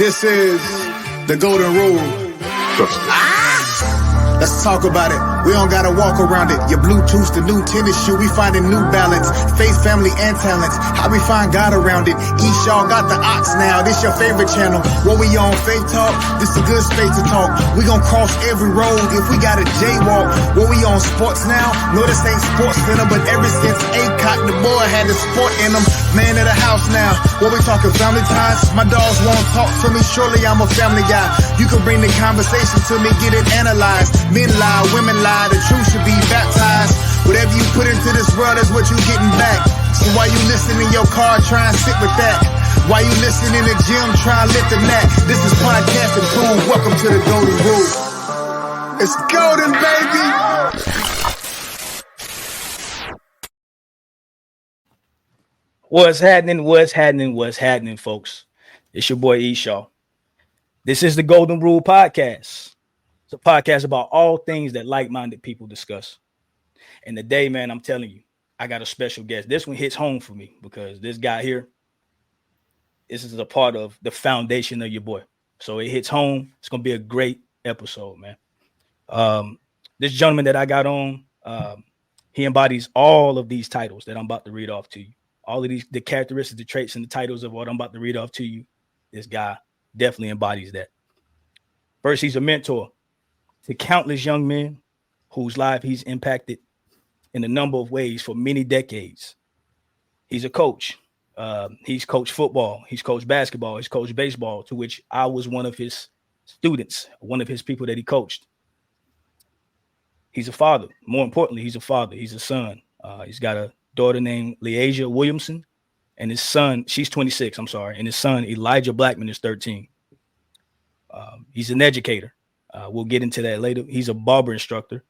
This is the golden rule. Let's talk about it. We don't gotta walk around it. Your Bluetooth, the new tennis shoe. We finding new balance. Faith, family, and talents. How we find God around it. Each y'all got the ox now. This your favorite channel. What we on Faith Talk? This a good space to talk. We gon' cross every road if we got a jaywalk. What we on sports now? No, this ain't Sports Center, but ever since Acock, the boy had the sport in him. Man of the house now. What we talking family ties? My dogs won't talk to me. Surely I'm a family guy. You can bring the conversation to me, get it analyzed. Men lie, women lie, the truth should be baptized. Whatever you put into this world is what you getting back. So why you listening in your car, try and sit with that? Why you listening in the gym, try and lift the mat? This is Podcast Improved. Welcome to the Golden Rule. It's golden, baby. What's happening, folks? It's your boy Eshaw. This is the Golden Rule Podcast. It's a podcast about all things that like-minded people discuss. And today, man, I'm telling you, I got a special guest. This one hits home for me because this guy here, this is a part of the foundation of your boy. So it hits home. It's going to be a great episode, man. This gentleman that I got on, he embodies all of these titles that I'm about to read off to you. All of these, the characteristics, the traits, and the titles of what I'm about to read off to you. This guy definitely embodies that. First, he's a mentor to countless young men whose life he's impacted in a number of ways for many decades. He's a coach. He's coached football. He's coached basketball. He's coached baseball, to which I was one of his students, one of his people that he coached. He's a father. More importantly, he's a father. He's a son. He's got a daughter named Leasia Williamson, and his son, she's 26, and his son, Elijah Blackmon, is 13. He's an educator. We'll get into that later. He's a barber instructor.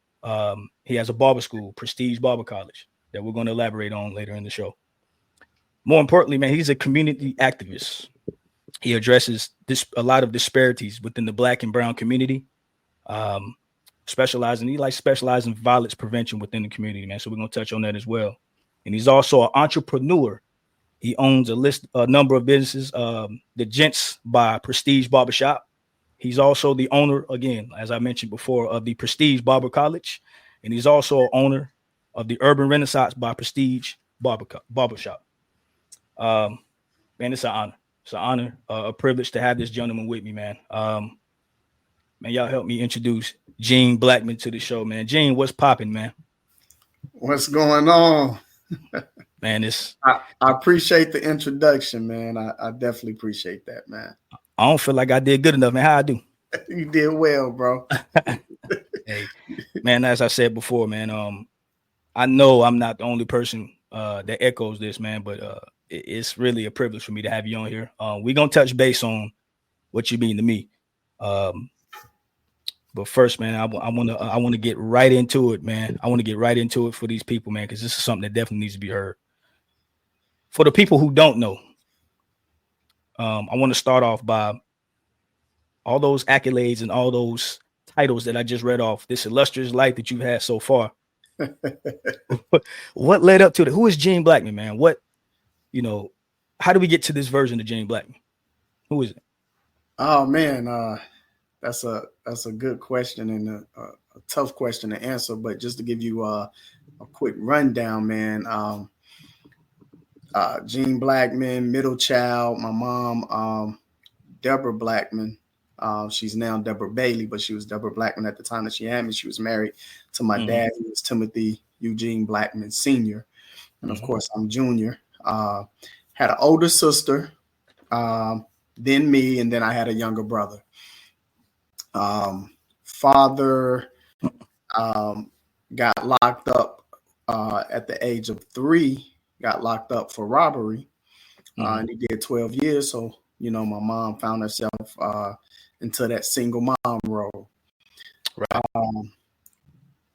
He has a barber school, Prestige Barber College, that we're going to elaborate on later in the show. More importantly, man, he's a community activist. He addresses a lot of disparities within the Black and brown community, specializing in violence prevention within the community, man. So we're going to touch on that as well. And he's also an entrepreneur. He owns a number of businesses, the Gents by Prestige Barbershop. He's also the owner, again, as I mentioned before, of the Prestige Barber College. And he's also owner of the Urban Renaissance by Prestige Barbershop. Man, it's an honor. It's an honor, a privilege to have this gentleman with me, man. Man, y'all help me introduce Gene Blackmon to the show, man. Gene, what's popping, man? What's going on? Man, I appreciate the introduction, man. I definitely appreciate that, man. I don't feel like I did good enough, man. How I do? You did well, bro. Hey, man, as I said before, man, I know I'm not the only person that echoes this, man, but it's really a privilege for me to have you on here. We're going to touch base on what you mean to me. But first, man, I want to get right into it, man. I want to get right into it for these people, man, because this is something that definitely needs to be heard. For the people who don't know, I want to start off by all those accolades and all those titles that I just read off, this illustrious life that you've had so far. What led up to it? Who is Gene Blackmon, man? How do we get to this version of Gene Blackmon? Who is it? Oh, man, that's a good question and a tough question to answer. But just to give you a quick rundown, man, Gene Blackmon, middle child. My mom, Deborah Blackmon. She's now Deborah Bailey, but she was Deborah Blackmon at the time that she had me. She was married to my dad, who was Timothy Eugene Blackmon Sr. And of course, I'm Junior. Had an older sister, then me, and then I had a younger brother. Father got locked up at the age of 3. Got locked up for robbery, and he did 12 years. So, my mom found herself into that single mom role. Right.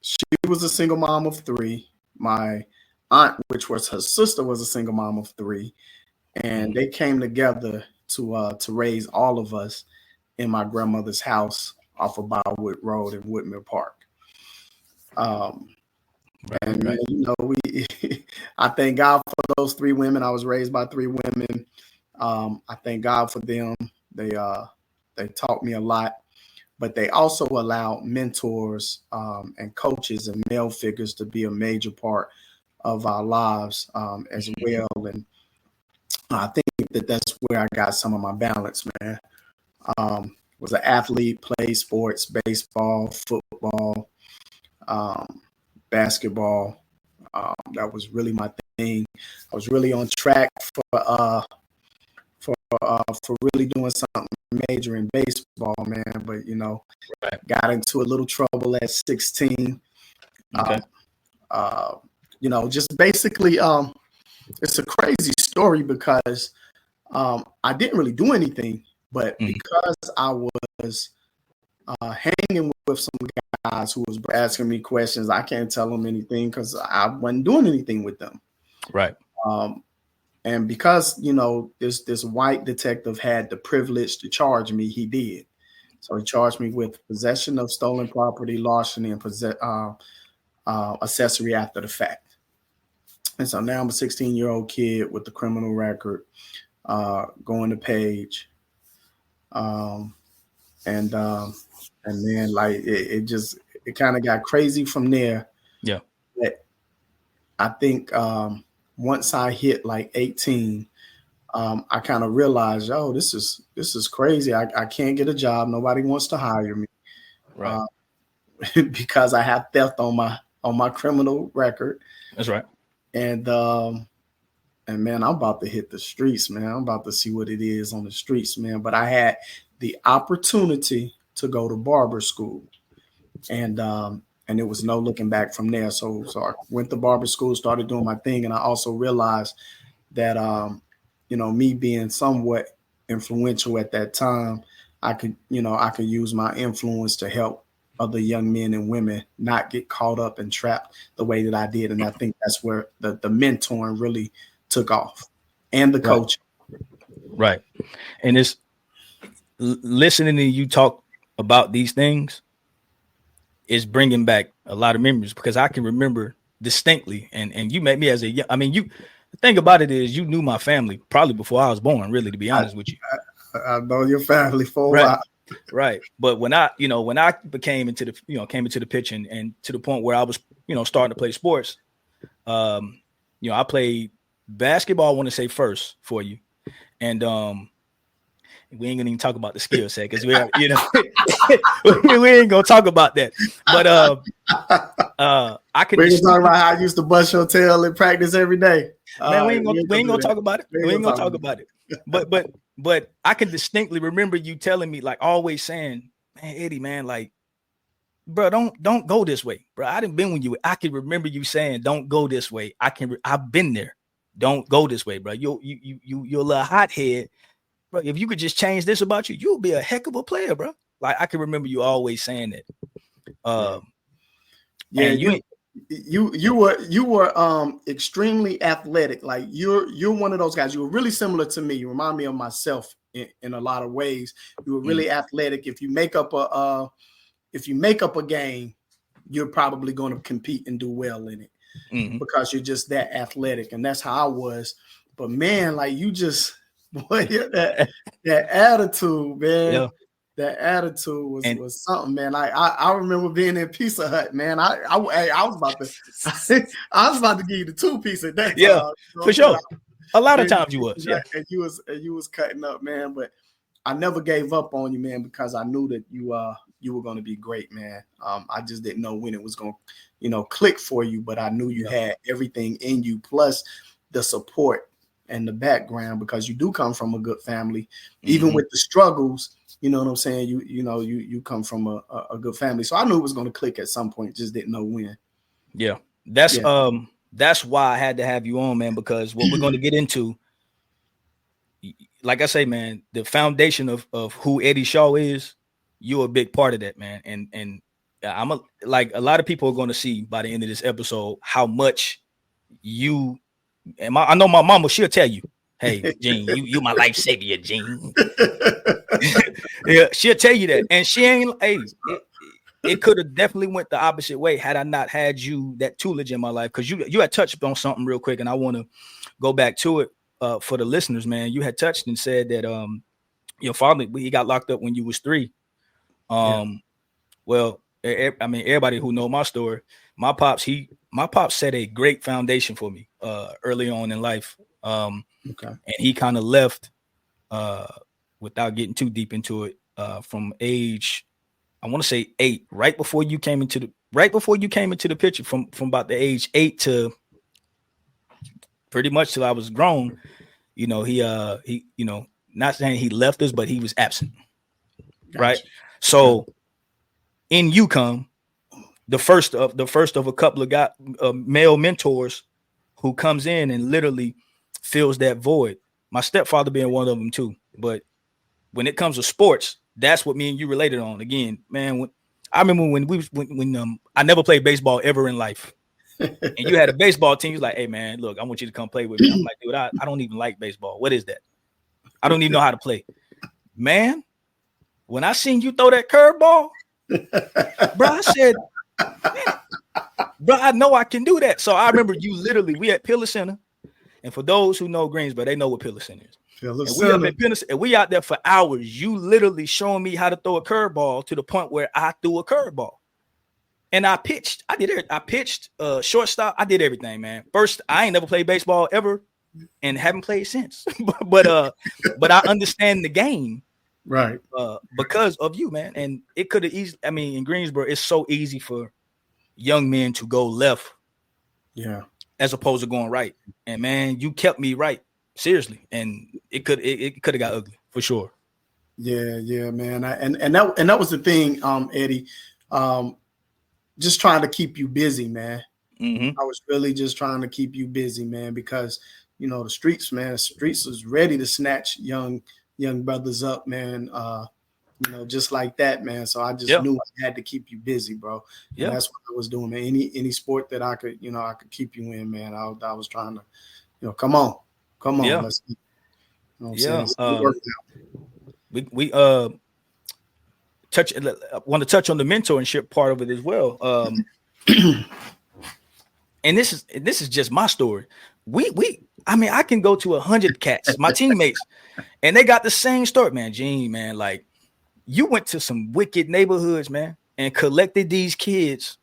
She was a single mom of 3. My aunt, which was her sister, was a single mom of 3, and they came together to raise all of us in my grandmother's house off of Baldwood Road in Woodmere Park. And I thank God for those 3 women. I was raised by 3 women. I thank God for them. They taught me a lot, but they also allowed mentors and coaches and male figures to be a major part of our lives as well. And I think that's where I got some of my balance, man. Was an athlete, played sports, baseball, football, basketball. That was really my thing. I was really on track for really doing something major in baseball, man. But Right. got into a little trouble at 16. Okay. Just basically, it's a crazy story because I didn't really do anything, but because I was hanging with some guys who was asking me questions, I can't tell them anything because I wasn't doing anything with them. Right. And because this white detective had the privilege to charge me, he did. So he charged me with possession of stolen property, larceny, and accessory after the fact. And so now I'm a 16-year-old kid with a criminal record, going to Page, and then like it kind of got crazy from there. Yeah. But I think once I hit like 18, I kind of realized, oh, this is crazy. I can't get a job. Nobody wants to hire me, Right. Because I have theft on my criminal record. That's right. And man, I'm about to hit the streets, man. I'm about to see what it is on the streets, man. But I had the opportunity to go to barber school, and it was no looking back from there. So I went to barber school, started doing my thing, and I also realized that me being somewhat influential at that time, I could use my influence to help other young men and women not get caught up and trapped the way that I did. And I think that's where the mentoring really took off, and the coaching. Right. And it's listening to you talk about these things is bringing back a lot of memories, because I can remember distinctly. And you met me as the thing about it is you knew my family probably before I was born, really, to be honest with you. I know your family for a while. Right. But when I came into the pitch and to the point where I was, starting to play sports, I played basketball, I want to say first for you. And we ain't gonna even talk about the skill set because we ain't gonna talk about that. But I can. We're gonna talk about how I used to bust your tail in practice every day. Man, we ain't gonna talk about it. We ain't gonna talk about it. But I can distinctly remember you telling me, like, always saying, "Man, Eddie, man, like, bro, don't go this way, bro. I didn't been with you. I can remember you saying, don't go this way. I've been there. Don't go this way, bro. You're a little hothead, bro. If you could just change this about you, you'll be a heck of a player, bro." Like, I can remember you always saying that. You were extremely athletic. Like you're one of those guys. You were really similar to me. You remind me of myself in a lot of ways. You were really athletic. If you make up a game, you're probably going to compete and do well in it because you're just that athletic. And that's how I was. But man, like you just that attitude, man. Yeah. That attitude was something, man. I remember being in Pizza Hut, man. I was about to give you the 2-piece a day. Yeah, for sure. A lot of times you was, yeah. And you was cutting up, man. But I never gave up on you, man, because I knew that you were going to be great, man. I just didn't know when it was going to, click for you, but I knew you had everything in you, plus the support and the background, because you do come from a good family, even with the struggles. You know what I'm saying? You come from a good family. So I knew it was going to click at some point, just didn't know when. Yeah. That's why I had to have you on, man, because what we're going to get into, like I say, man, the foundation of who Eddie Shaw is, you're a big part of that, man. And I'm a lot of people are going to see by the end of this episode how much you and I know my mama, she'll tell you, "Hey, Gene, you my life savior, Gene." Yeah, she'll tell you that. And she ain't, it could have definitely went the opposite way had I not had you, that tutelage in my life. Because you had touched on something real quick, and I want to go back to it for the listeners, man. You had touched and said that your father, he got locked up when you was 3. Well, I mean, everybody who know my story, my pops set a great foundation for me early on in life. And he kind of left without getting too deep into it from age, I want to say 8, right before you came into the picture, from about the age 8 to pretty much till I was grown. You know, he not saying he left us, but he was absent. Gotcha. Right. So in UConn, the first of a couple of male mentors who comes in and literally fills that void. My stepfather being one of them too. But when it comes to sports, that's what me and you related on. Again, man, I remember when I never played baseball ever in life. And you had a baseball team. You're like, hey man, look, I want you to come play with me. I'm like, dude, I don't even like baseball. What is that? I don't even know how to play. Man, when I seen you throw that curveball, bro, I said, bro, I know I can do that. So I remember we at Pillar Center. And for those who know Greensboro, they know what Pillar Center is. And we out there for hours. You literally showing me how to throw a curveball to the point where I threw a curveball. And I pitched. I pitched shortstop. I did everything, man. First, I ain't never played baseball ever and haven't played since. but I understand the game. Right. Because of you, man. And it could have easily, I mean, in Greensboro, it's so easy for young men to go left. Yeah. As opposed to going right. And man, you kept me right. Seriously. And it could have got ugly for sure. Yeah, man. And that was the thing, Eddie. Just trying to keep you busy, man. Mm-hmm. I was really just trying to keep you busy, man, because the streets was ready to snatch young brothers up, man. Just like that, man. So I just knew I had to keep you busy, bro. And that's what I was doing, man. Any sport that I could keep you in, man. I was trying to, come on. Yeah. Let's, we want to touch on the mentorship part of it as well. And this is just my story. I mean, I can go to 100 cats, my teammates, and they got the same story, man. Gene, man, like you went to some wicked neighborhoods, man, and collected these kids,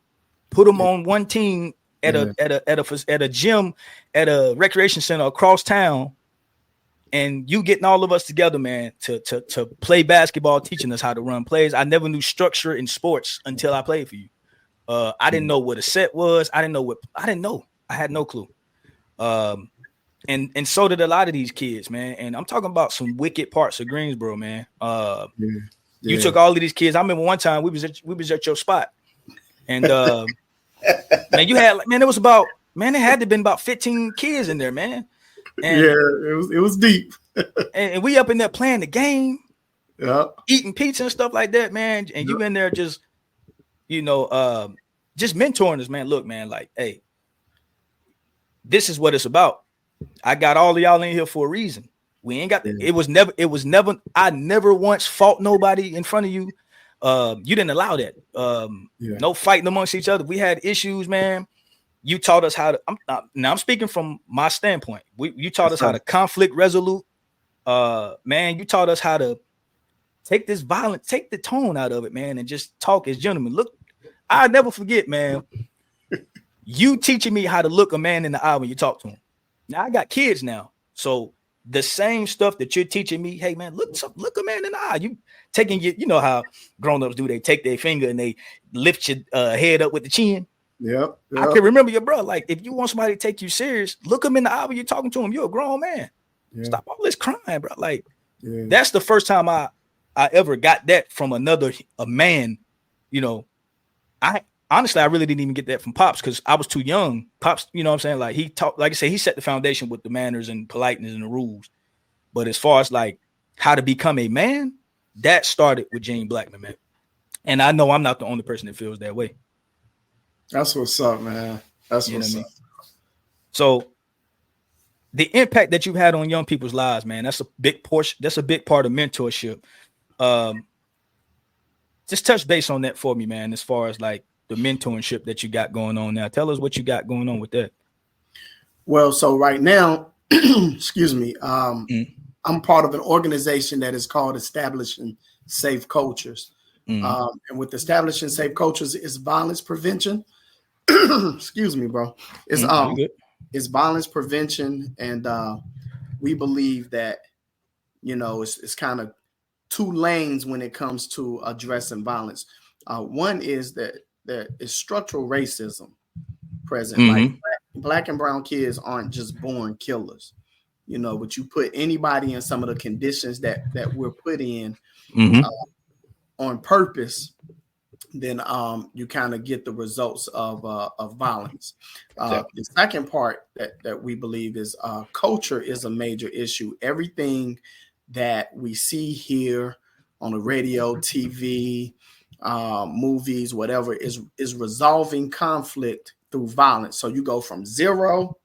put them on one team at a gym, at a recreation center across town. And you getting all of us together, man, to play basketball, teaching us how to run plays. I never knew structure in sports until I played for you. I didn't know what a set was. I didn't know. I had no clue. And so did a lot of these kids, man. And I'm talking about some wicked parts of Greensboro, man. You took all of these kids. I remember one time we was at your spot, and man, there had to have been about 15 kids in there, man. And, it was deep. and we up in there playing the game, eating pizza and stuff like that, man. And you in there just mentoring us, man. Look, man, like, hey, this is what it's about. I got all of y'all in here for a reason. We ain't got it was never I never once fought nobody in front of you. You didn't allow that. No fighting amongst each other. We had issues, man. You taught us how to. I'm speaking from my standpoint. You taught us how to conflict resolute. Man, you taught us how to take this violence, take the tone out of it, man, and just talk as gentlemen. Look, I'll never forget, man. You teaching me how to look a man in the eye when you talk to him. Now I got kids now, so the same stuff that you're teaching me. Hey, man, look a man in the eye. You taking you know how grown-ups do. They take their finger and they lift your head up with the chin. Yep. I can remember your bro. Like, if you want somebody to take you serious, look him in the eye when you're talking to him. You're a grown man. Stop all this crying, bro. Like, that's the first time I ever got that from a man. I honestly, I really didn't even get that from Pops because I was too young. Pops, you know what I'm saying? Like, he taught, like I said, he set the foundation with the manners and politeness and the rules. But as far as like how to become a man, that started with Gene Blackmon, man. And I know I'm not the only person that feels that way. That's what's up, man. That's what's up. So the impact that you've had on young people's lives, man, that's a big portion. That's a big part of mentorship. Just touch base on that for me, man, as far as like the mentorship that you got going on now. Tell us what you got going on with that. Well, so right now, excuse me, I'm I'm part of an organization that is called Establishing Safe Cultures. And with Establishing Safe Cultures is violence prevention. Excuse me, bro. It's violence prevention, and we believe that it's kind of two lanes when it comes to addressing violence. One is that there is structural racism present. Like black and brown kids aren't just born killers, but you put anybody in some of the conditions that we're put in on purpose, then you kind of get the results of violence. The second part that we believe is culture is a major issue. Everything that we see here on the radio, TV, movies, whatever, is resolving conflict through violence. So you go from zero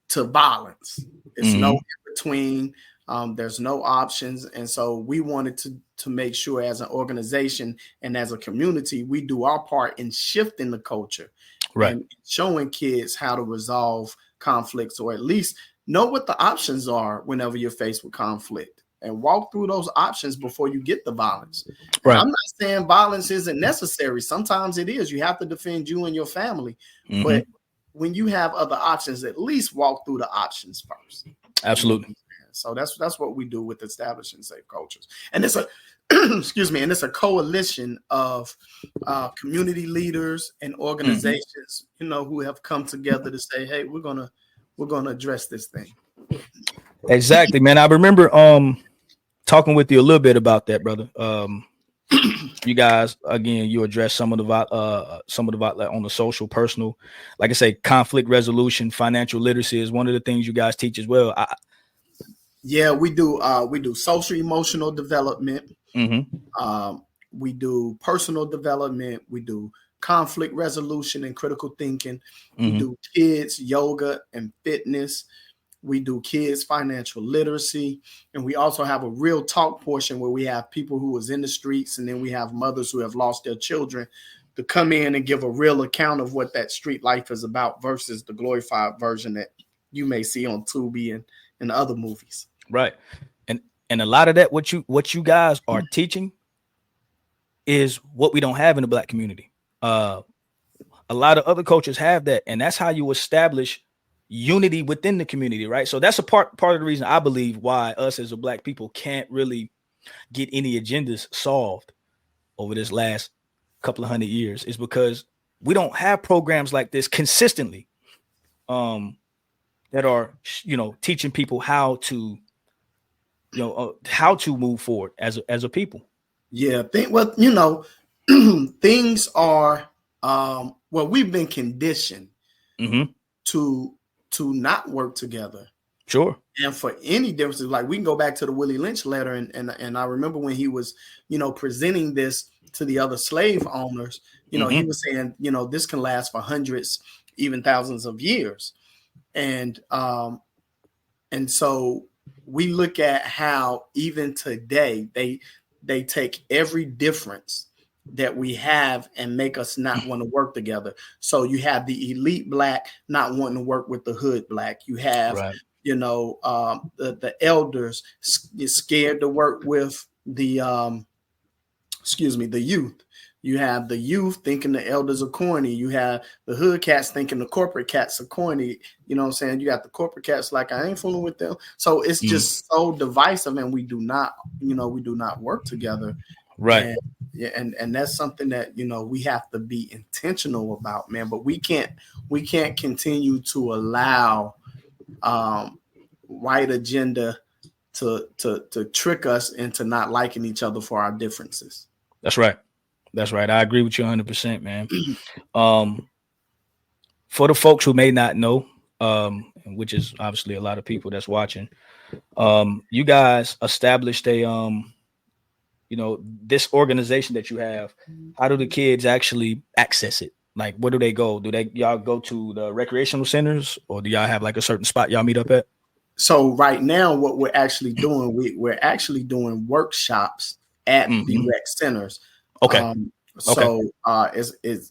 to violence. It's no in between. There's no options. And so we wanted to make sure as an organization and as a community, we do our part in shifting the culture, right, and showing kids how to resolve conflicts, or at least know what the options are whenever you're faced with conflict, and walk through those options before you get the violence. Right. I'm not saying violence isn't necessary. Sometimes it is. You have to defend you and your family. But when you have other options, at least walk through the options first. Absolutely. So that's what we do with Establishing Safe Cultures. And it's a and it's a coalition of community leaders and organizations, who have come together to say, hey, we're gonna address this thing. Exactly, man. I remember talking with you a little bit about that, brother. You guys, again, you address some of the on the social, personal, like I say, conflict resolution, financial literacy is one of the things you guys teach as well. Yeah, we do social emotional development. We do personal development. We do conflict resolution and critical thinking. We do kids yoga and fitness. We do kids financial literacy. And we also have a real talk portion where we have people who was in the streets, and then we have mothers who have lost their children to come in and give a real account of what that street life is about versus the glorified version that you may see on Tubi and other movies. Right. And a lot of that, what you guys are teaching is what we don't have in the Black community. A lot of other cultures have that, and that's how you establish unity within the community, right? So that's a part of the reason I believe why us as a Black people can't really get any agendas solved over this last couple of 100 years is because we don't have programs like this consistently that are, teaching people how to move forward as a people. Yeah, things are we've been conditioned to not work together. Sure. And for any differences, like we can go back to the Willie Lynch letter, and I remember when he was, presenting this to the other slave owners, he was saying, this can last for hundreds, even thousands of years. And so we look at how even today they take every difference that we have and make us not want to work together. So you have the elite Black not wanting to work with the hood Black. You have, the elders scared to work with the youth. You have the youth thinking the elders are corny. You have the hood cats thinking the corporate cats are corny. You know what I'm saying? You got the corporate cats like, I ain't fooling with them. So it's just so divisive, and we do not work together. Right. And that's something that, we have to be intentional about, man. But we can't continue to allow white agenda to trick us into not liking each other for our differences. That's right. I agree with you 100%, man. For the folks who may not know, which is obviously a lot of people that's watching, you guys established this organization that you have. How do the kids actually access it? Like, where do they go? Y'all go to the recreational centers, or do y'all have like a certain spot y'all meet up at? So right now, what we're actually doing, we're actually doing workshops at the rec centers. Okay.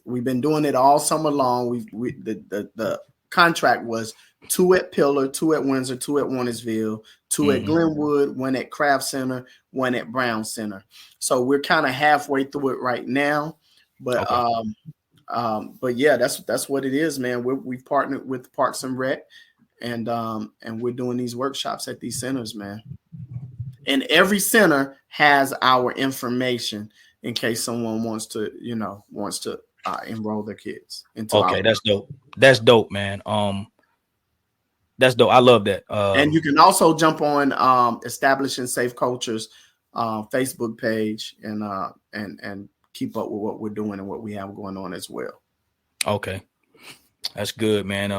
We've been doing it all summer long. The contract was 2 at Pillar, 2 at Windsor, 2 at Warnersville, 2 at Glenwood, 1 at Craft Center, 1 at Brown Center. So we're kind of halfway through it right now. But but yeah, that's what it is, man. We've partnered with Parks and Rec, and we're doing these workshops at these centers, man. And every center has our information in case someone wants to enroll their kids into. Okay, that's dope. That's dope, man. That's dope. I love that. And you can also jump on Establishing Safe Cultures Facebook page and keep up with what we're doing and what we have going on as well. Okay, that's good, man.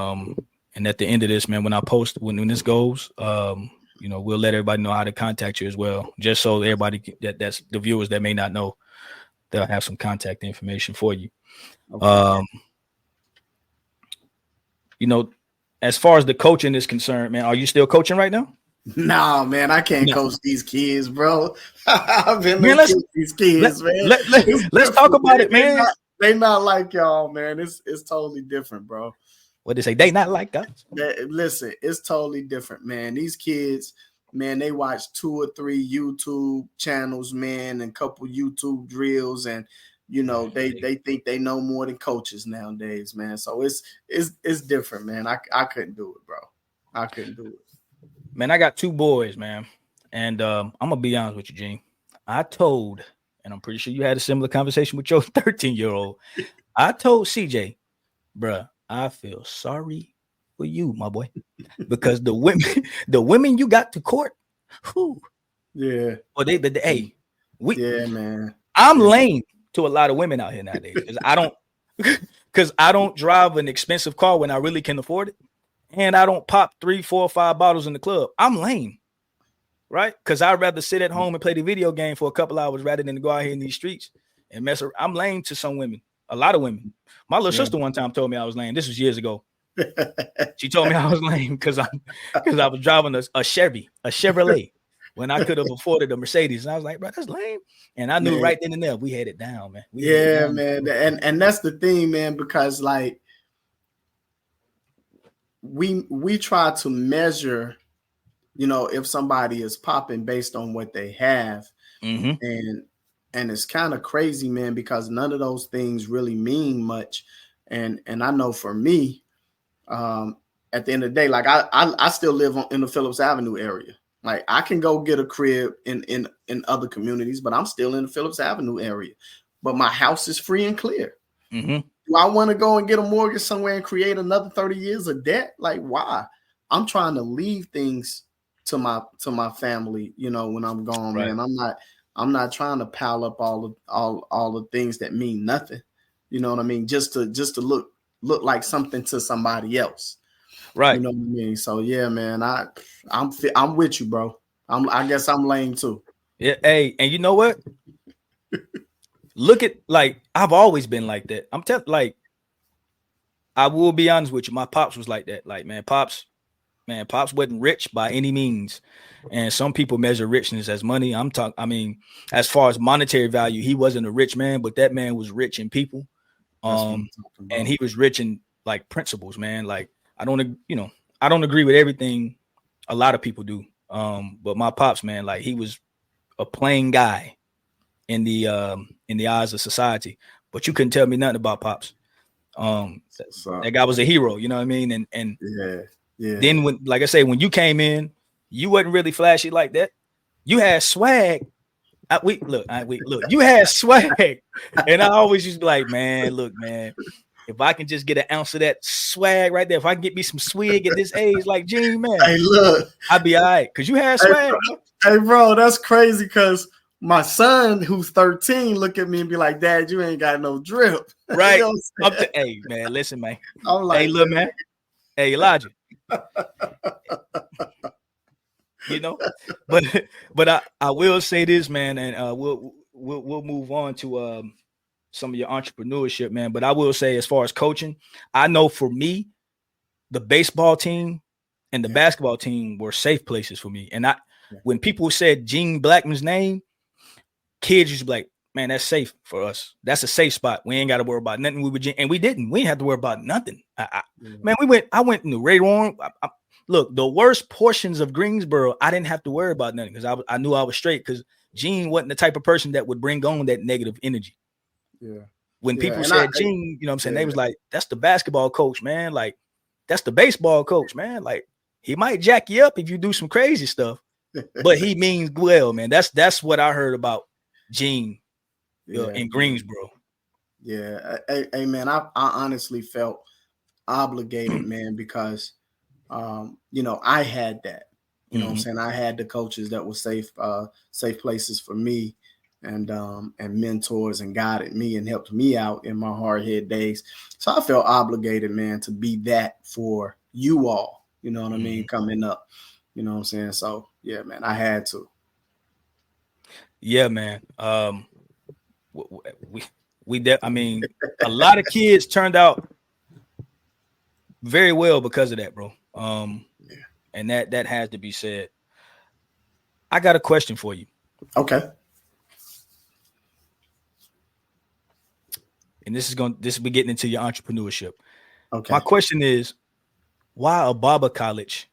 And at the end of this, man, when I post when this goes, we'll let everybody know how to contact you as well, just so everybody that's the viewers that may not know, they'll have some contact information for you. Okay. As far as the coaching is concerned, man, are you still coaching right now? Nah, man, I can't coach these kids, bro. I've been these kids, man. Let's talk about it, man. They not like y'all, man. It's totally different, bro. What they say? They not like us. Listen, it's totally different, man. These kids, man, they watch 2 or 3 YouTube channels, man, and a couple YouTube drills, and they think they know more than coaches nowadays, man. So it's different, man. I couldn't do it, bro. I couldn't do it. Man, I got 2 boys, man. And I'm gonna be honest with you, Gene. I told, and I'm pretty sure you had a similar conversation with your 13-year-old. I told CJ, bruh, I feel sorry for you, my boy. Because the women you got to court, whew. Yeah. Or man. I'm lame to a lot of women out here nowadays because I don't drive an expensive car when I really can afford it, and I don't pop 3, 4, 5 bottles in the club. I'm lame, right? Because I'd rather sit at home and play the video game for a couple hours rather than to go out here in these streets and mess around. I'm lame to some women, a lot of women. My little sister one time told me I was lame. This was years ago. She told me I was lame because I was driving a Chevrolet. When I could have afforded a Mercedes. And I was like, bro, that's lame. And I knew right then and there, we had it down, man. Man. And that's the thing, man, because like we try to measure, if somebody is popping based on what they have. Mm-hmm. And it's kind of crazy, man, because none of those things really mean much. And I know for me, at the end of the day, like I still live in the Phillips Avenue area. Like I can go get a crib in other communities, but I'm still in the Phillips Avenue area. But my house is free and clear. Mm-hmm. Do I want to go and get a mortgage somewhere and create another 30 years of debt? Like why? I'm trying to leave things to my family, when I'm gone, right. Man. I'm not trying to pile up all the things that mean nothing. You know what I mean? Just to look like something to somebody else. Right. You know what I mean? So yeah, man, I'm with you, bro. I guess I'm lame too. Yeah. Hey, and you know what? Look at, like, I've always been like that. I will be honest with you. My pops was like that. Like, pops wasn't rich by any means. And some people measure richness as money. As far as monetary value, he wasn't a rich man, but that man was rich in people. And he was rich in like principles, man. Like, I don't agree with everything a lot of people do. But my pops, man, like he was a plain guy in the eyes of society, but you couldn't tell me nothing about pops. That guy was a hero, you know what I mean? And yeah. Then when, like I say, when you came in, you wasn't really flashy like that. You had swag. You had swag. And I always used to be like, man, look, man, if I can just get an ounce of that swag right there, if I can get me some swig at this age, like Gene, man, hey, look, I'd be all right. Cause you had swag. Hey, bro, that's crazy. Cause my son, who's 13, look at me and be like, Dad, you ain't got no drip. Right. Hey, man, listen, man. I'm like, hey, look, man. Hey, Elijah. But I will say this, man, and we'll move on to some of your entrepreneurship, man. But I will say, as far as coaching, I know for me, the baseball team and the basketball team were safe places for me. And when people said Gene Blackmon's name, kids used to be like, man, that's safe for us. That's a safe spot. We ain't got to worry about nothing. We didn't have to worry about nothing. Man, I went in the radar. Look, the worst portions of Greensboro, I didn't have to worry about nothing because I knew I was straight because Gene wasn't the type of person that would bring on that negative energy. Yeah. When people said Gene, you know what I'm saying? They was like, that's the basketball coach, man. Like, that's the baseball coach, man. Like, he might jack you up if you do some crazy stuff, but he means well, man. That's what I heard about Gene in Greensboro. Yeah. Hey, man, I honestly felt obligated, man, because I had that, you know what I'm saying? I had the coaches that were safe places for me and mentors and guided me and helped me out in my hard head days. So I felt obligated, man, to be that for you all, you know what I mean? Coming up, you know what I'm saying? So yeah, man, I had to. Yeah, man. I mean, a lot of kids turned out very well because of that, bro. And that has to be said. I got a question for you. Okay. And this will be getting into your entrepreneurship. Okay. My question is, why a barber college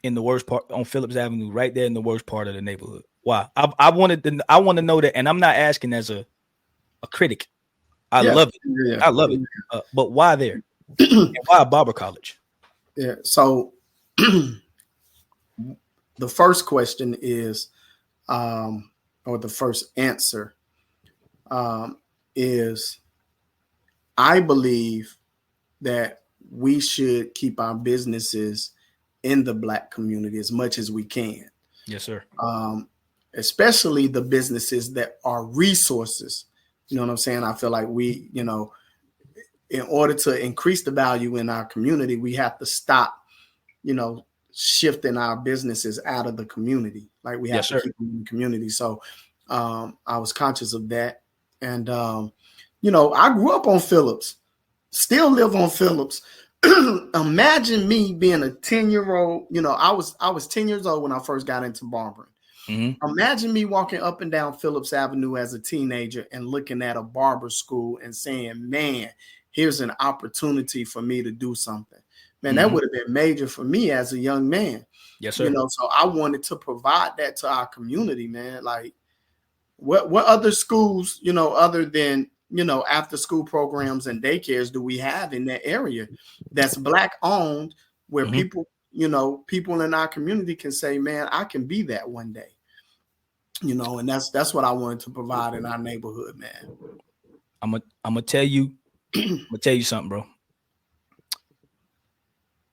in the worst part on Phillips Avenue, right there in the worst part of the neighborhood? Why? I want to know that, and I'm not asking as a critic. I love it. Yeah. I love it. But why there? And why a barber college? Yeah. So the first question is, or the first answer is, I believe that we should keep our businesses in the Black community as much as we can. Yes, sir. Especially the businesses that are resources. You know what I'm saying? I feel like we, in order to increase the value in our community, we have to stop, shifting our businesses out of the community. Like we have to keep them in the community. So I was conscious of that. And, I grew up on Phillips, still live on Phillips. Imagine me being a 10-year-old, I was 10 years old when I first got into barbering. Mm-hmm. Imagine me walking up and down Phillips Avenue as a teenager and looking at a barber school and saying, man, here's an opportunity for me to do something. Man, that would have been major for me as a young man. Yes, sir. So I wanted to provide that to our community, man. Like what other schools, other than, after school programs and daycares do we have in that area that's Black owned where people in our community can say, man, I can be that one day, and that's what I wanted to provide in our neighborhood, man. I'm gonna tell you something, bro.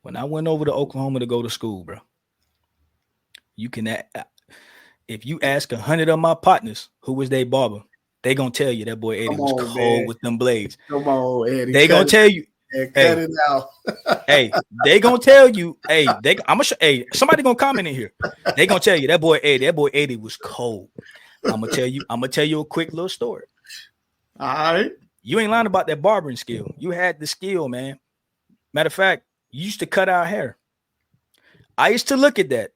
When I went over to Oklahoma to go to school, bro, you can, if you ask 100 of my partners who was their barber, they gonna tell you that boy Eddie was cold, man, with them blades. Come on, Eddie. They gonna tell you. Cut it out. Hey, they gonna tell you. Hey, somebody gonna comment in here. They gonna tell you that boy Eddie was cold. I'm gonna tell you a quick little story. All right. You ain't lying about that barbering skill. You had the skill, man. Matter of fact, you used to cut our hair. I used to look at that.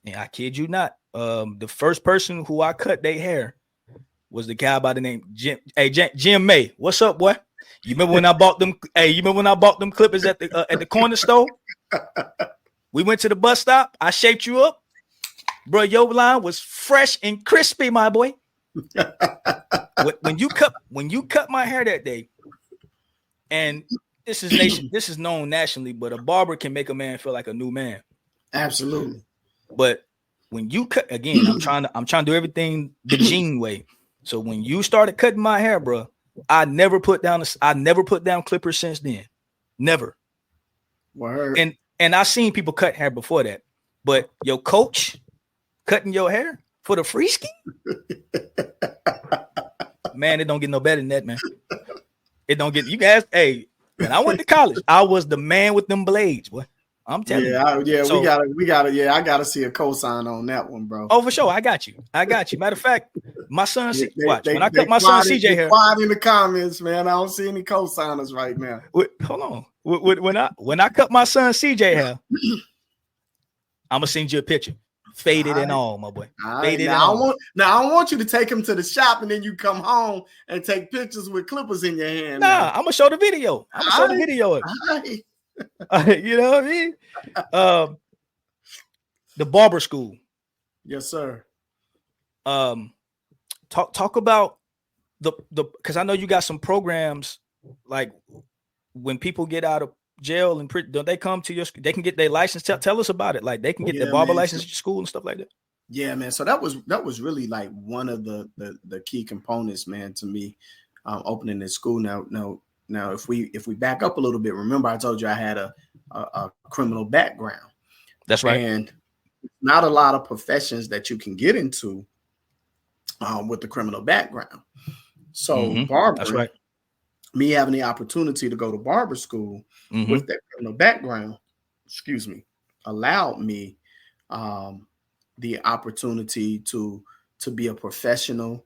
And I kid you not. The first person who I cut their hair was the guy by the name Jim. Hey, Jim May. What's up, boy? You remember when I bought them? Hey, you remember when I bought them clippers at the corner store? We went to the bus stop. I shaped you up, bro. Your line was fresh and crispy, my boy. When you cut my hair that day, and this is known nationally, but a barber can make a man feel like a new man. Absolutely. But when you cut again, I'm trying to do everything the Gene way. So when you started cutting my hair, bro, I never put down clippers since then. Never. Word. And I seen people cut hair before that. But your coach cutting your hair for the free ski? Man, it don't get no better than that, man. It don't get, you guys, hey, when I went to college, I was the man with them blades, boy. I'm telling you. So, we gotta. I gotta see a cosign on that one, bro. Oh, for sure. I got you. Matter of fact, my son, when I cut my son CJ hair. Quiet in the comments, man. I don't see any cosigners right now. Hold on. When I cut my son CJ hair, I'm gonna send you a picture. Faded and all, my boy. Faded and all. Now I don't want you to take him to the shop and then you come home and take pictures with clippers in your hand. Nah, I'm gonna show the video. I'm gonna show the video. You know what I mean? The barber school. Yes, sir. Talk about the because I know you got some programs like when people get out of jail and don't they come to your, they can get their license. Tell us about it. Like they can get their barber license at your school and stuff like that. Yeah, man. So that was really like one of the key components, man, to me opening this school. Now if we back up a little bit, remember I told you I had a criminal background. That's right. And not a lot of professions that you can get into with the criminal background. So barbering, that's right. Me having the opportunity to go to barber school with that criminal background, allowed me the opportunity to be a professional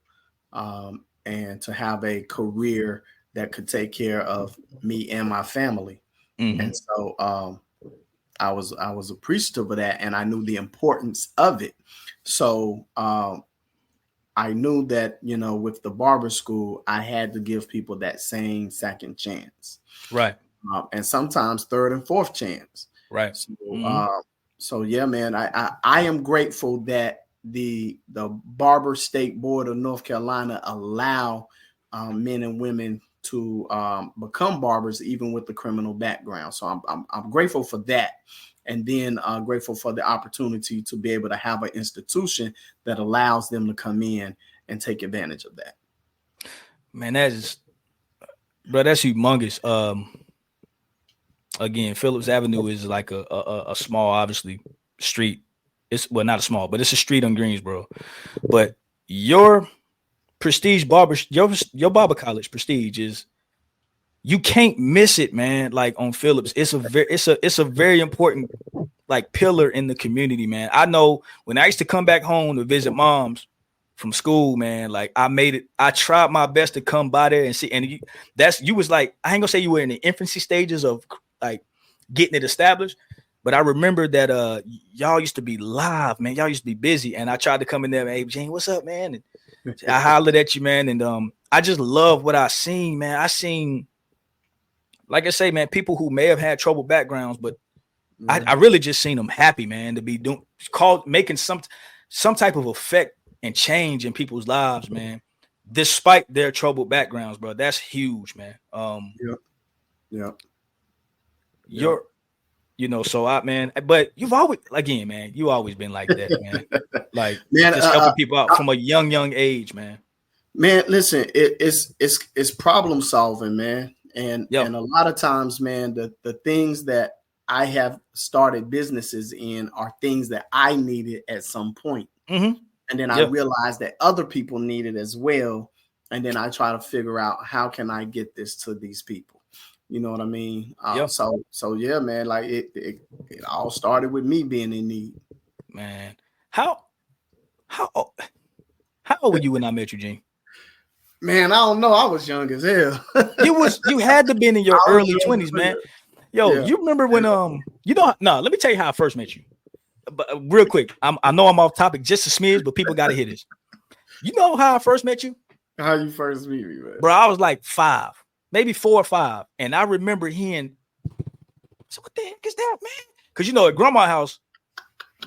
and to have a career that could take care of me and my family. And so I was appreciative of that, and I knew the importance of it. So I knew that, with the barber school, I had to give people that same second chance. Right. And sometimes third and fourth chance. Right. So yeah, man, I am grateful that the Barber State Board of North Carolina allow men and women to become barbers, even with the criminal background. So I'm grateful for that. And then grateful for the opportunity to be able to have an institution that allows them to come in and take advantage of that. Man, that's humongous. Again, Phillips Avenue is like a small, obviously, street. It's not a small, but it's a street on Greensboro. But your prestige barber, your barber college prestige is, you can't miss it, man. Like on Phillips, it's a very important like pillar in the community, man. I know when I used to come back home to visit moms from school, man, like I tried my best to come by there and see. And you was like, I ain't gonna say you were in the infancy stages of like getting it established, but I remember that y'all used to be live, man. Y'all used to be busy, and I tried to come in there, hey Gene, what's up, man? And I hollered at you, man, and I just love what I seen, man. I seen, like I say, man, people who may have had troubled backgrounds, but I really just seen them happy, man, to be making some type of effect and change in people's lives, man, despite their troubled backgrounds, bro. That's huge, man. But you've always, again, man, you always been like that, man. Like, man, just helping people out from a young age, man. Man, listen, it's problem solving, man. And a lot of times, man, the things that I have started businesses in are things that I needed at some point. And then I realized that other people need it as well. And then I try to figure out, how can I get this to these people? You know what I mean? So yeah, man, like it all started with me being in need. Man, how old were you when I met you, Gene? Man, I don't know. I was young as hell. You had to been in your early 20s, man. Yo, you remember when let me tell you how I first met you. But real quick, I know I'm off topic just a smidge, but people gotta hear this. You know how I first met you? How you first meet me, man? Bro, I was like 5, maybe 4 or 5, and I remember hearing, so what the heck is that, man? Because at grandma's house,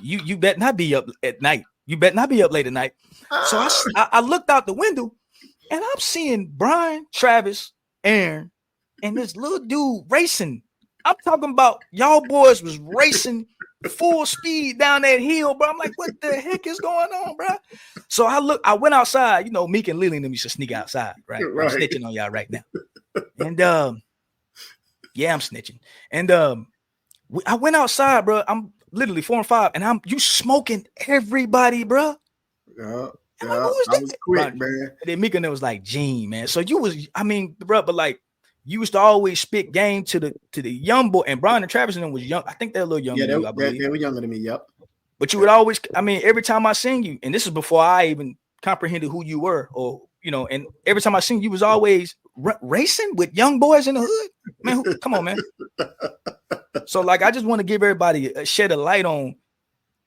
you better not be up at night. You better not be up late at night. So I looked out the window, and I'm seeing Brian, Travis, Aaron, and this little dude racing. I'm talking about y'all boys was racing full speed down that hill, bro. I'm like, what the heck is going on, bro? So I went outside. Meek and Lily and them used to sneak outside, right? I'm snitching on y'all right now. And I'm snitching. And I went outside, bro. I'm literally 4 and 5, and you smoking everybody, bro. Yeah. I was quick, man. And then Meek and it was like, Gene, man. So you was, bro, but like, you used to always spit game to the young boy, and Brian and Travis and them was young. I think they're a little younger than you, I believe. They were younger than me, yep. But you would always, every time I seen you, and this is before I even comprehended who you were, or, and every time I seen you was always racing with young boys in the hood. Man, come on, man. So like, I just want to give everybody shed a light on,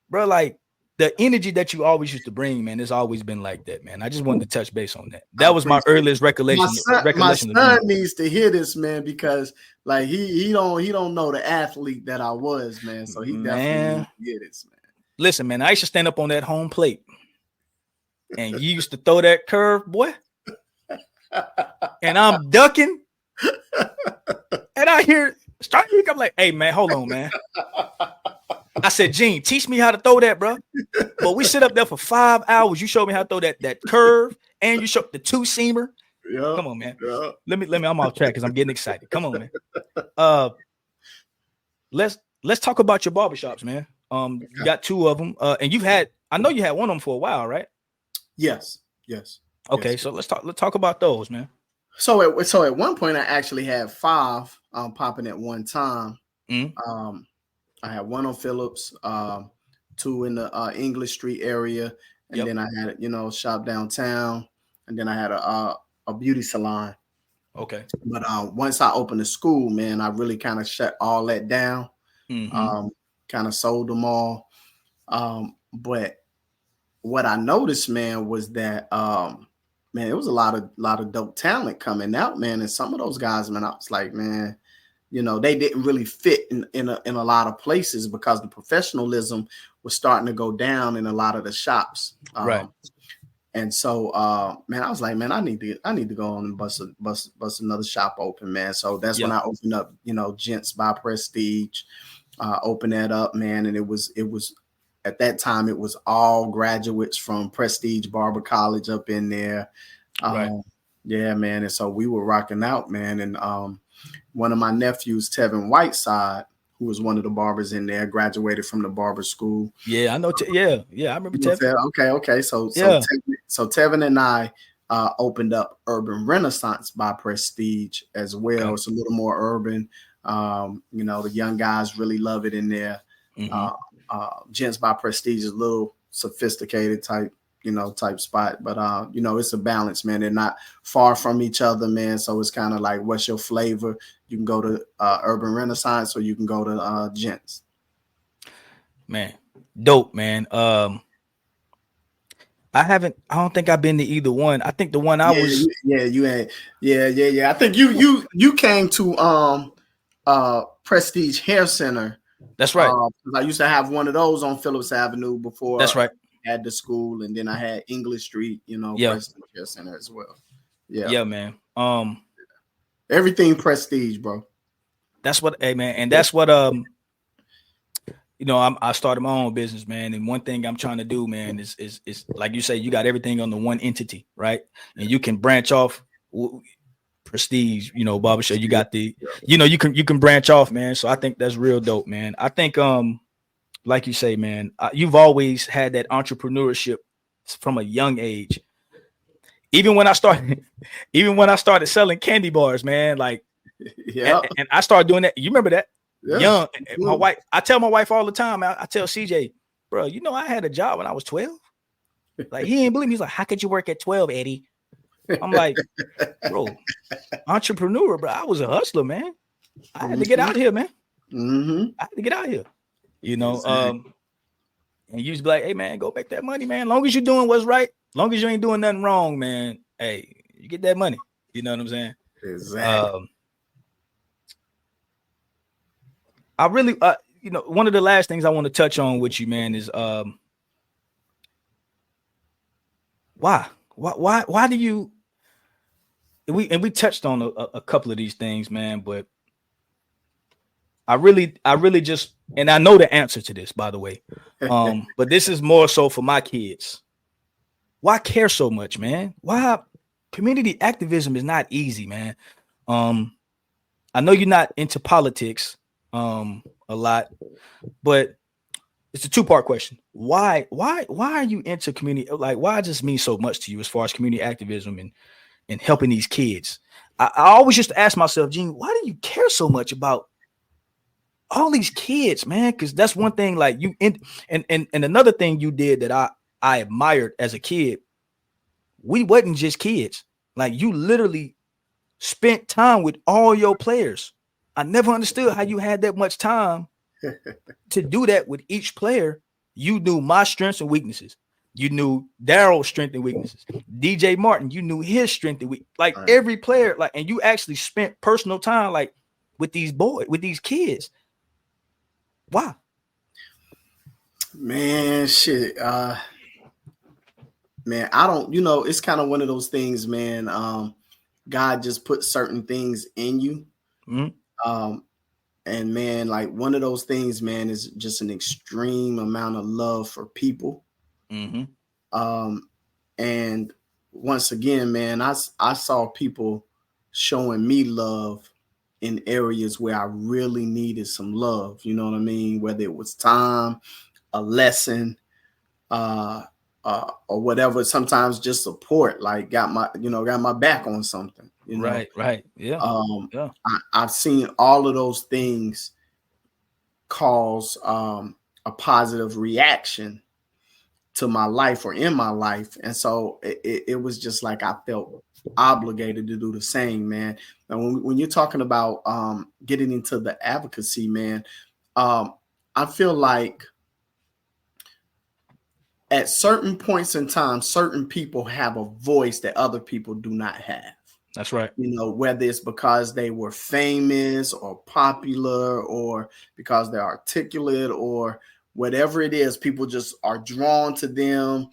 bro, like, the energy that you always used to bring, man, it's always been like that, man. I just wanted to touch base on that. That was my earliest recollection. My son needs to hear this, man, because like he don't know the athlete that I was, man. So he definitely needs to hear this, man. Listen, man, I used to stand up on that home plate, and you used to throw that curve, boy, and I'm ducking, and I hear start. I'm like, hey, man, hold on, man. I said, Gene, teach me how to throw that, bro. But we sit up there for 5 hours. You showed me how to throw that curve, and you showed the two-seamer. Yep, come on, man. Yep. Let me. I'm off track because I'm getting excited. Come on, man. Let's talk about your barbershops, man. You got 2 of them, and I know you had one of them for a while, right? Yes. Okay, yes. So let's talk about those, man. So at one point, I actually had 5 popping at one time. Mm-hmm. I had one on Phillips, 2 in the English Street area, and then I had shop downtown, and then I had a beauty salon. Okay. But once I opened the school, man, I really kind of shut all that down. Mm-hmm. Kind of sold them all. But what I noticed, man, was that man, it was a lot of dope talent coming out, man, and some of those guys, man, I was like, man. They didn't really fit in a lot of places because the professionalism was starting to go down in a lot of the shops. Right. And so, man, I was like, man, I need to go on and bust another shop open, man. So that's when I opened up, Gents by Prestige, opened that up, man. And it was at that time, it was all graduates from Prestige Barber College up in there. Right. Yeah, man. And so we were rocking out, man. And one of my nephews, Tevin Whiteside, who was one of the barbers in there, graduated from the barber school. Yeah, I know. I remember Tevin. Okay. So Tevin and I opened up Urban Renaissance by Prestige as well. Okay. It's a little more urban. The young guys really love it in there. Mm-hmm. Gents by Prestige is a little sophisticated type spot, but it's a balance, man. They're not far from each other, man. So it's kind of like, what's your flavor? You can go to Urban Renaissance or you can go to Gents. Man, dope, man. I don't think I've been to either one. I think the one you had. I think you came to Prestige Hair Center. That's right. I used to have one of those on Phillips Avenue before. That's right. At the school, and then I had English Street, Prestige Hair Center as well. Yeah, man. Everything Prestige, bro. That's what, hey, man, and that's what I started my own business, man. And one thing I'm trying to do, man, is like you say, you got everything on the one entity, right? And you can branch off. Prestige, barbershop. You got the, you can branch off, man. So I think that's real dope, man. I think like you say, man, you've always had that entrepreneurship from a young age. Even when I started selling candy bars, man, like, and I started doing that. You remember that? Yeah. Young. My wife, I tell my wife all the time. I tell CJ, bro, I had a job when I was 12. Like, he ain't believe me. He's like, how could you work at 12, Eddie? I'm like, bro, entrepreneur, bro. I was a hustler, man. I had to get out here, man. Mm-hmm. I had to get out here. And you just be like, hey, man, go make that money, man. Long as you're doing what's right, long as you ain't doing nothing wrong, man, hey, you get that money. You know what I'm saying? Exactly. I really, one of the last things I want to touch on with you, man, is why do you, we touched on a couple of these things, man, but I really just, and I know the answer to this, by the way, but this is more so for my kids. Why care so much, man? Why? Community activism is not easy, man. I know you're not into politics a lot, but it's a 2-part question. Why are you into community? Like, why does this mean so much to you as far as community activism and helping these kids? I always used to ask myself, Gene, why do you care so much about all these kids, man? Because that's one thing, like and another thing you did that I admired as a kid. We wasn't just kids. Like, you literally spent time with all your players. I never understood how you had that much time to do that with each player You knew my strengths and weaknesses. You knew Daryl's strength and weaknesses. DJ Martin, you knew his strength and weaknesses. Like every player, like, and you actually spent personal time like with these boys, with these kids. Why? Man, shit. Man, I don't, it's kind of one of those things, man. God just put certain things in you. Mm-hmm. And man, like one of those things, man, is just an extreme amount of love for people. Mm-hmm. And once again, man, I saw people showing me love in areas where I really needed some love. You know what I mean? Whether it was time, a lesson, or whatever. Sometimes just support, like got my back on something. Right. Yeah. Yeah. I've seen all of those things cause a positive reaction to my life or in my life. And so it was just like I felt obligated to do the same, man. And when you're talking about getting into the advocacy, man, I feel like at certain points in time, certain people have a voice that other people do not have. That's right. Whether it's because they were famous or popular or because they're articulate or whatever it is, people just are drawn to them.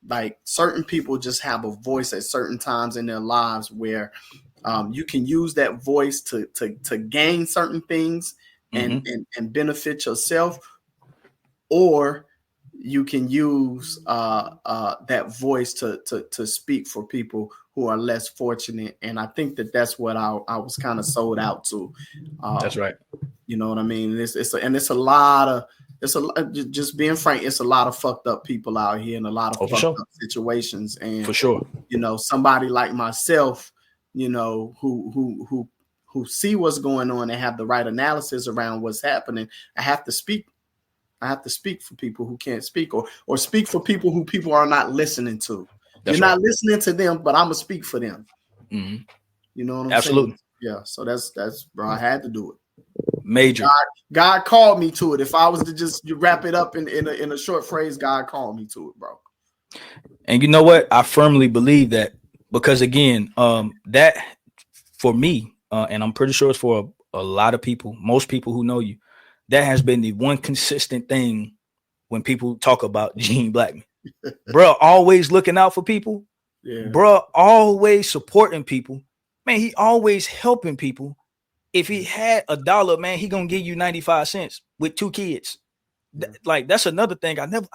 Like certain people just have a voice at certain times in their lives where you can use that voice to gain certain things and benefit yourself, or you can use that voice to speak for people who are less fortunate. And I think that's what I was kind of sold out to. That's right. You know what I mean? It's a lot of, just being frank, it's a lot of fucked up people out here and a lot of fucked up situations. And for sure, somebody like myself, who see what's going on and have the right analysis around what's happening, I have to speak for people who can't speak, or speak for people who people are not listening to. You're not listening to them, but I'm gonna speak for them. Mm-hmm. You know what I'm Absolutely. saying? Yeah. So that's bro. I had to do it. Major. God called me to it. If I was to just wrap it up in a short phrase, God called me to it, bro. And you know what? I firmly believe that, because again, that for me, and I'm pretty sure it's for a lot of people, most people who know you, that has been the one consistent thing when people talk about Gene Blackmon. Bro, always looking out for people. Yeah. Bro, always supporting people. Man, he always helping people. If he had $1, man, he gonna give you 95 cents with 2 kids. Like, that's another thing. I never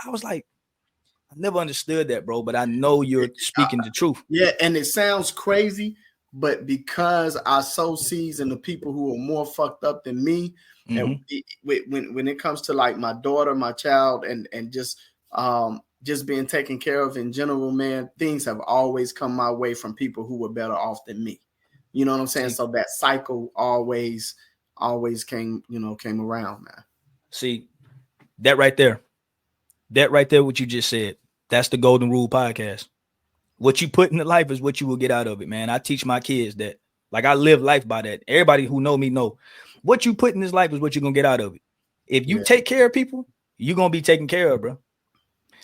understood that, bro. But I know you're speaking the truth. Yeah, and it sounds crazy, but because I sow seeds in the people who are more fucked up than me, and when it comes to like my daughter, my child, and just being taken care of in general, man, things have always come my way from people who were better off than me. You know what I'm saying? So that cycle always came around, man. See, that right there, what you just said, that's the Golden Rule podcast. What you put in the life is what you will get out of it, man. I teach my kids that. Like, I live life by that. Everybody who know me know what you put in this life is what you're gonna get out of it. If you take care of people, you're gonna be taken care of, bro.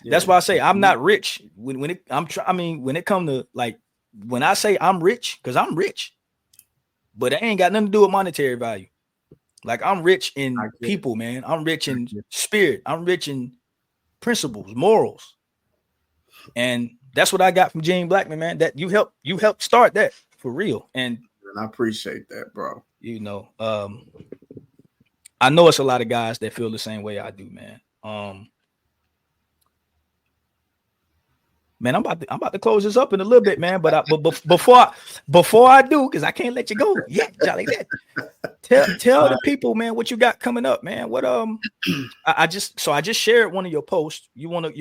Yeah. That's why I say I'm not rich. When it comes to, like, when I say I'm rich, because I'm rich, but it ain't got nothing to do with monetary value. Like, I'm rich in people, man. I'm rich in spirit. I'm rich in principles, morals. And that's what I got from Gene Blackmon, man. That you helped start that for real. And I appreciate that, bro. I know it's a lot of guys that feel the same way I do, man. Man, I'm about to close this up in a little bit, man. But before I do, because I can't let you go yet, Jolly. Tell the people, man, what you got coming up, man. What I just shared one of your posts. You wanna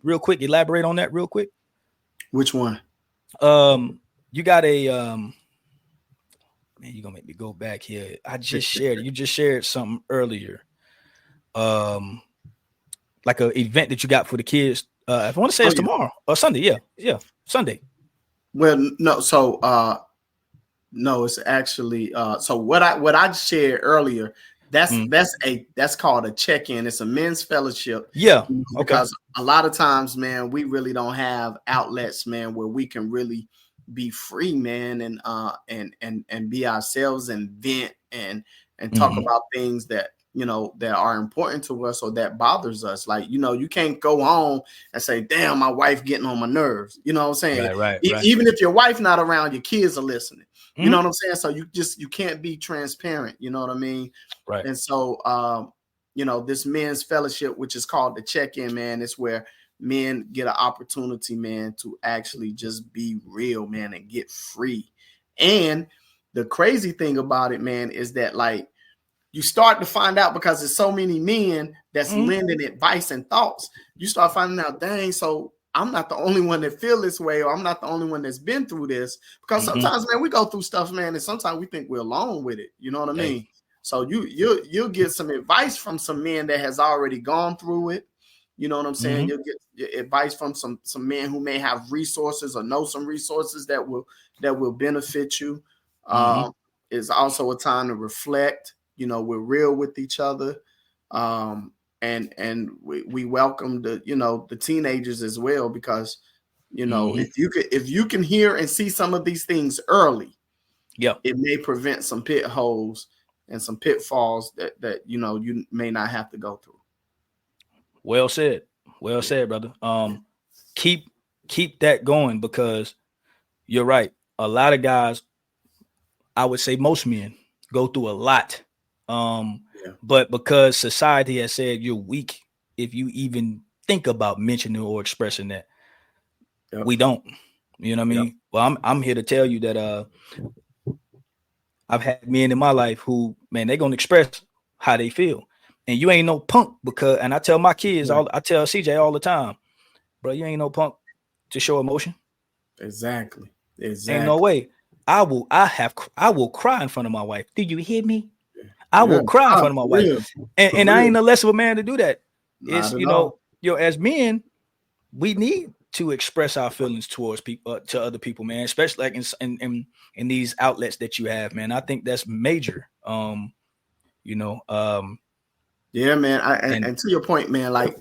real quick elaborate on that real quick? Which one? You got a man, you're gonna make me go back here. I just shared it. You just shared something earlier. Like an event that you got for the kids. If I want to say it's tomorrow or Sunday. Yeah. Sunday. Well, no, so no, it's actually so what I shared earlier That's called a check-in. It's a men's fellowship. Yeah. Okay. Because a lot of times, man, we really don't have outlets, man, where we can really be free, man, and be ourselves and vent and talk about things that, you know, that are important to us or that bothers us. Like, you know, you can't go home and say, damn, my wife getting on my nerves. You know what I'm saying? Right. Even if your wife not around, your kids are listening. You know what I'm saying? So you can't be transparent. You know what I mean? Right. And so, you know, this men's fellowship, which is called the check-in, man, it's where men get an opportunity, man, to actually just be real, man, and get free. And the crazy thing about it, man, is that, like, you start to find out, because there's so many men that's lending advice and thoughts. You start finding out, dang, so I'm not the only one that feel this way, or I'm not the only one that's been through this. Because sometimes, man, we go through stuff, man, and sometimes we think we're alone with it. You know what I mean? So you'll get some advice from some men that has already gone through it. You know what I'm saying? You'll get advice from some men who may have resources or know some resources that will benefit you. It's also a time to reflect. You know, we're real with each other. And we welcome the teenagers as well, because, you know, if you can hear and see some of these things early, it may prevent some pit holes and some pitfalls that you know you may not have to go through. Well said, brother. Keep that going, because you're right. A lot of guys, I would say most men, go through a lot. But because society has said you're weak if you even think about mentioning or expressing that, we don't. You know what I mean? Well, I'm here to tell you that I've had men in my life who, man, they're gonna express how they feel, and you ain't no punk. Because, and I tell my kids, I tell CJ all the time, bro, you ain't no punk to show emotion. Exactly. Ain't no way. I will cry in front of my wife. Do you hear me? I will cry in front of my wife, and I ain't no less of a man to do that. It's, you know, as men, we need to express our feelings towards people, to other people, man, especially like in these outlets that you have, man. I think that's major. Yeah, man. And to your point, man, like,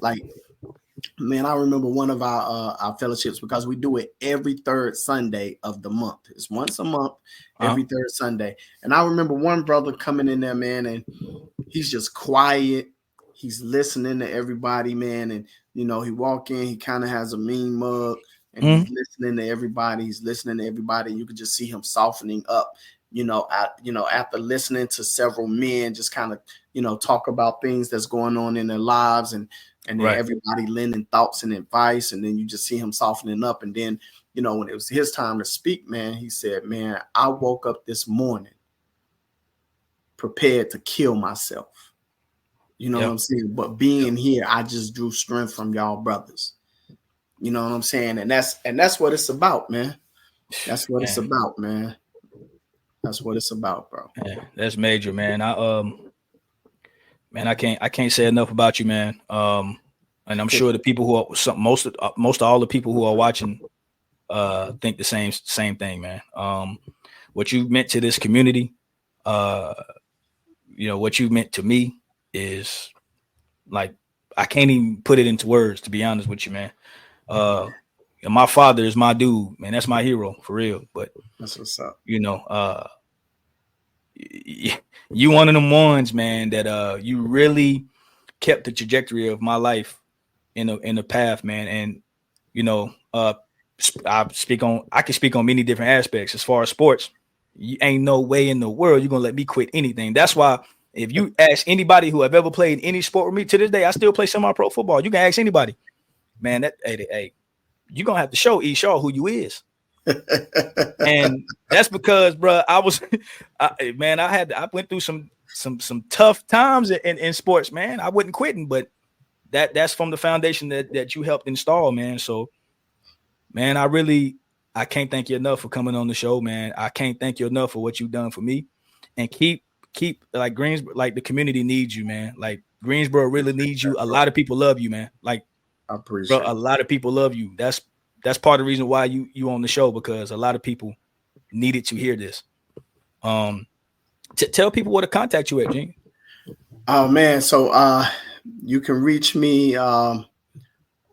man, I remember one of our fellowships, because we do it every third Sunday of the month. It's once a month, every third Sunday. And I remember one brother coming in there, man, and he's just quiet. He's listening to everybody, man. And, you know, he walk in, he kind of has a mean mug, and he's listening to everybody. He's listening to everybody. You could just see him softening up, after listening to several men just kind of, talk about things that's going on in their lives, and then everybody lending thoughts and advice. And then you just see him softening up. And then, when it was his time to speak, man, he said, man, I woke up this morning prepared to kill myself. You know what I'm saying? But being here, I just drew strength from y'all brothers. You know what I'm saying? And that's what it's about, man. That's what it's about, man. That's what it's about, bro. Yeah, that's major, man. I can't say enough about you, man. And I'm sure the people who are most of all the people who are watching think the same thing, man. What you meant to this community, what you meant to me is, like, I can't even put it into words, to be honest with you, man. And my father is my dude, man. That's my hero for real. But that's what's up. You one of them ones, man, that you really kept the trajectory of my life in the path, man. And I can speak on many different aspects. As far as sports, you ain't no way in the world you're gonna let me quit anything. That's why if you ask anybody who have ever played any sport with me, to this day, I still play semi-pro football. You can ask anybody, man. Hey, you're gonna have to show E. Shaw who you is. And that's because, bro, I went through some tough times in sports, man. I wasn't quitting, but that's from the foundation that you helped install, man. So, man, I can't thank you enough for coming on the show, man. I can't thank you enough for what you've done for me. And keep like Greensboro, like the community needs you, man. Like Greensboro really needs you. A lot of people love you, man. Like, I appreciate bro, a lot of people love you. That's part of the reason why you on the show, because a lot of people needed to hear this. Tell people where to contact you at, Gene. Oh man, so you can reach me on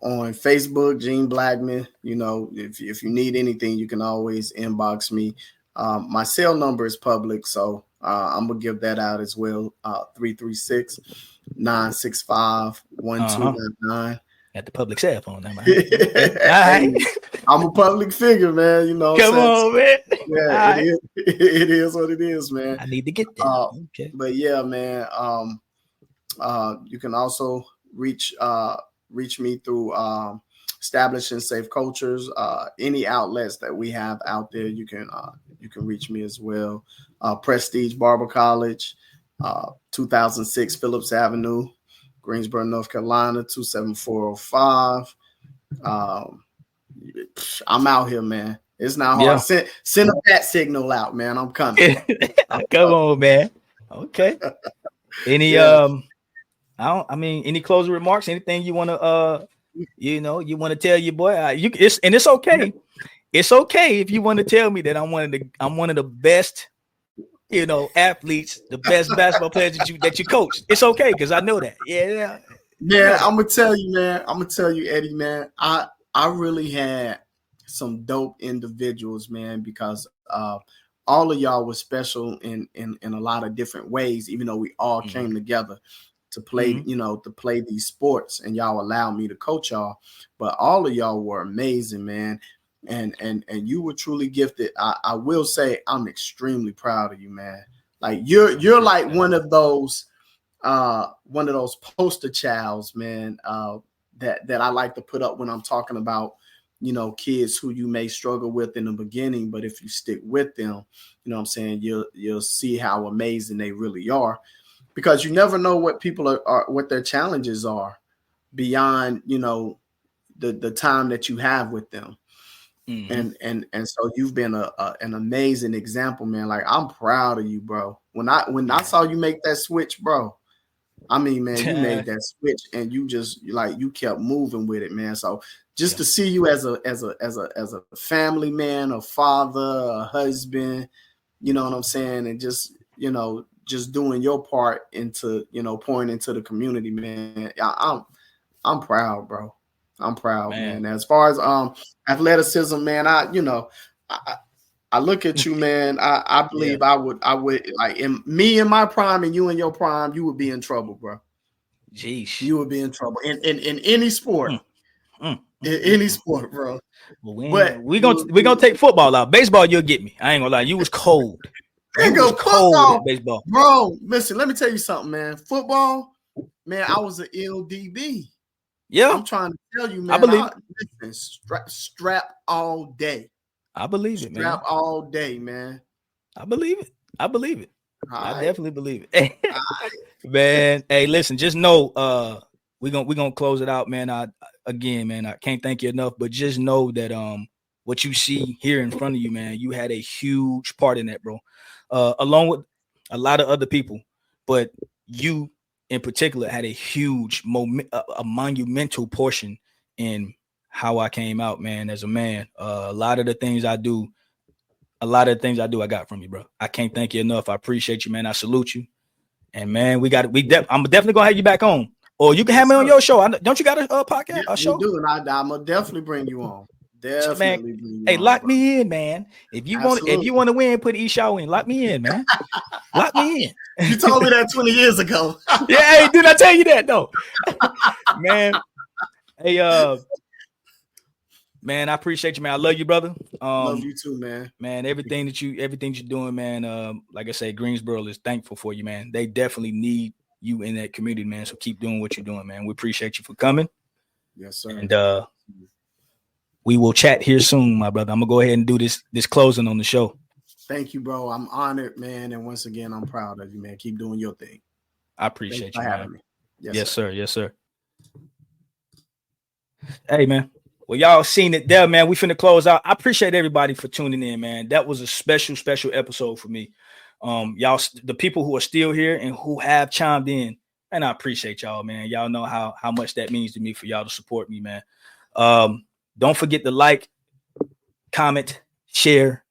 Facebook, Gene Blackmon. You know, if you need anything, you can always inbox me. My cell number is public, so I'm gonna give that out as well. 336-965-1299. Got the public cell phone number. Huh? Okay. All Hey, right. I'm a public figure, man. You know, Come on, man. yeah, All right. it is what it is, man. I need to get that. Okay. But yeah, man. You can also reach me through establishing safe cultures. Any outlets that we have out there, you can reach me as well. Prestige Barber College, 2006 Phillips Avenue, Greensboro, North Carolina, 27405. I'm out here, man. It's not hard. Yeah. Send a bat signal out, man. I'm coming. Come on, man. Okay. Any any closing remarks? Anything you want to you want to tell your boy? It's okay. It's okay if you want to tell me that I'm one of the best, athletes, the best basketball players that you coach. It's okay because I know that. Yeah. Yeah, I'm gonna tell you, man. I'm gonna tell you, Eddie, man. I really had some dope individuals, man, because all of y'all was special in a lot of different ways, even though we all came together to play, to play these sports, and y'all allowed me to coach y'all. But all of y'all were amazing, man. And you were truly gifted. I will say I'm extremely proud of you, man. Like you're like one of those poster childs, man, that I like to put up when I'm talking about, kids who you may struggle with in the beginning, but if you stick with them, you know what I'm saying, you'll see how amazing they really are, because you never know what people are what their challenges are beyond, the time that you have with them. And so you've been an amazing example, man. Like, I'm proud of you, bro. When I saw you make that switch, bro, I mean, man, you made that switch and you just you kept moving with it, man. So just to see you as a family man, a father, a husband, you know what I'm saying, and just doing your part into pouring into the community, man. I'm proud, bro. I'm proud, man. As far as athleticism, man, I look at you, man. I believe I would like in my prime and you in your prime, you would be in trouble, bro. Jeez. You would be in trouble in any sport. In any sport, bro. Well, we're gonna take football out. Baseball, you'll get me. I ain't gonna lie. You was cold. You was cold at baseball. Bro, listen, let me tell you something, man. Football, man, I was an LDB. Yeah. I'm trying to tell you, man. I believe strap all day. I believe it, man. Strap all day, man. I believe it. I right. Definitely believe it. Man, hey, listen, just know we're gonna close it out, man. I can't thank you enough, but just know that what you see here in front of you, man, you had a huge part in that, bro. Along with a lot of other people, but you in particular had a huge a monumental portion in how I came out, man, as a man. A lot of the things I do, I got from you, bro. I can't thank you enough. I appreciate you, man. I salute you. And man, I'm definitely gonna have you back on, or you can have me on your show. Don't you got a podcast? A show? You do, and I'm gonna definitely bring you on. Definitely, man. Hey, lock me in, man. If you want to win, put E-Shaw in. Lock me in, man. Lock me in. You told me that 20 years ago. Yeah, hey, did I tell you that though? Man, hey, man, I appreciate you, man. I love you, brother. Love you too, man. Man, everything you're doing, man. Like I say, Greensboro is thankful for you, man. They definitely need you in that community, man. So keep doing what you're doing, man. We appreciate you for coming. Yes, sir. And we will chat here soon, my brother. I'm gonna go ahead and do this closing on the show. Thank you, bro. I'm honored, man. And once again, I'm proud of you, man. Keep doing your thing. I appreciate you, man. Me. Yes, sir. Yes, sir. Hey, man. Well, y'all seen it there, man. We finna close out. I appreciate everybody for tuning in, man. That was a special episode for me. Y'all, the people who are still here and who have chimed in, and I appreciate y'all, man. Y'all know how much that means to me for y'all to support me, man. Don't forget to like, comment, share,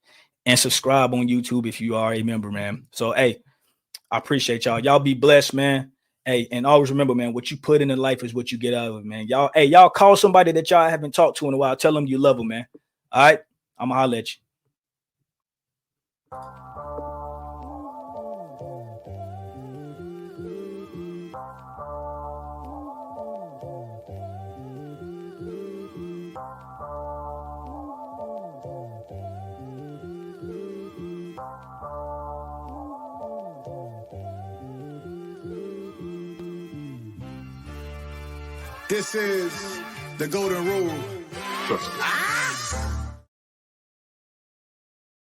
and subscribe on YouTube if you are a member, man. So, hey, I appreciate y'all. Y'all be blessed, man. Hey, and always remember, man, what you put into life is what you get out of it, man. Y'all call somebody that y'all haven't talked to in a while. Tell them you love them, man. All right, I'm gonna holler at you. This is the golden rule.